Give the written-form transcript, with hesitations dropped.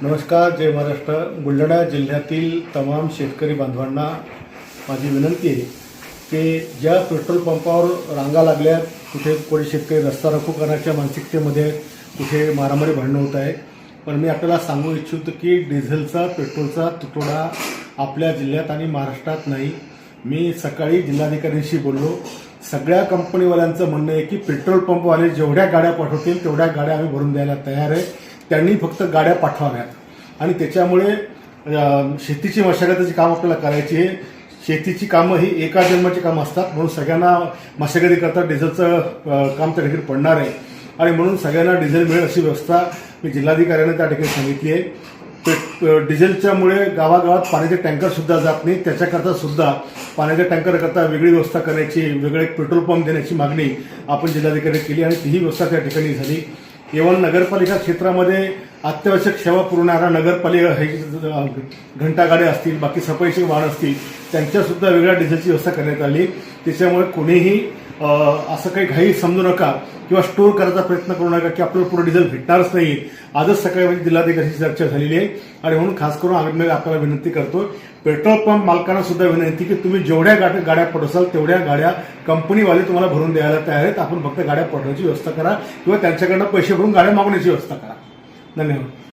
नमस्कार, जय महाराष्ट्र. बुलढाणा जिल्ह्यातील तमाम शेतकरी बांधवांना माझी विनंती आहे की ज्या पेट्रोल पंपावर रांगा लागल्या, कुठे कोणी शेतकरी रस्ता रोको करण्याच्या मानसिकतेमध्ये कुठे मारामारी भांडणं होत आहे. पण मी आपल्याला सांगू इच्छितो की डिझेलचा पेट्रोलचा तुटवडा आपल्या जिल्ह्यात आणि महाराष्ट्रात नाही. मी सकाळी जिल्हाधिकाऱ्यांशी बोललो. सगळ्या कंपनीवाल्यांचं म्हणणं आहे की पेट्रोल पंपवाले जेवढ्या गाड्या पाठवतील तेवढ्या गाड्या आम्ही भरून द्यायला तयार आहे. त्यांनी फक्त गाड्या पाठवाव्यात आणि त्याच्यामुळे शेतीची मशागतीची काम आपल्याला करायची आहे. शेतीची कामं ही एका जन्माची कामं असतात, म्हणून सगळ्यांना मशागतीकरता डिझेलचं काम त्या ठिकाणी पडणार आहे आणि म्हणून सगळ्यांना डिझेल मिळेल अशी व्यवस्था मी जिल्हाधिकाऱ्यांना त्या ठिकाणी सांगितली आहे. डिझेलच्यामुळे गावागावात पाण्याचे टँकर सुद्धा जात नाही, त्याच्याकरता सुद्धा पाण्याच्या टँकरकरता वेगळी व्यवस्था करायची, वेगळे एक पेट्रोल पंप देण्याची मागणी आपण जिल्हाधिकारी केली आणि तीही व्यवस्था त्या ठिकाणी झाली. केवळ नगरपालिका क्षेत्रामध्ये अत्यावश्यक सेवा पुरवणाऱ्या नगरपालिका घंटागाड्या असतील, बाकी सफाईचे वाहन असतील, त्यांच्यासुद्धा वेगळ्या डिझेलची व्यवस्था करण्यात आली. त्याच्यामुळे कोणीही असं काही घाई समजू नका किंवा स्टोअर करायचा प्रयत्न करू नका की आपल्याला पुढे डिझेल भेटणारच नाही. आजच सकाळी जिल्हाधिकाऱ्यांची चर्चा झालेली आहे आणि म्हणून खास करून आम्ही आपल्याला विनंती करतो, पेट्रोल पंप मालकांना सुद्धा विनंती की तुम्ही जेवढ्या गाड्या पाठवसाल तेवढ्या गाड्या कंपनीवाले तुम्हाला भरून द्यायला तयार आहेत. आपण फक्त गाड्या पाठवण्याची व्यवस्था करा किंवा त्यांच्याकडनं पैसे भरून गाड्या मागवण्याची व्यवस्था करा. धन्यवाद.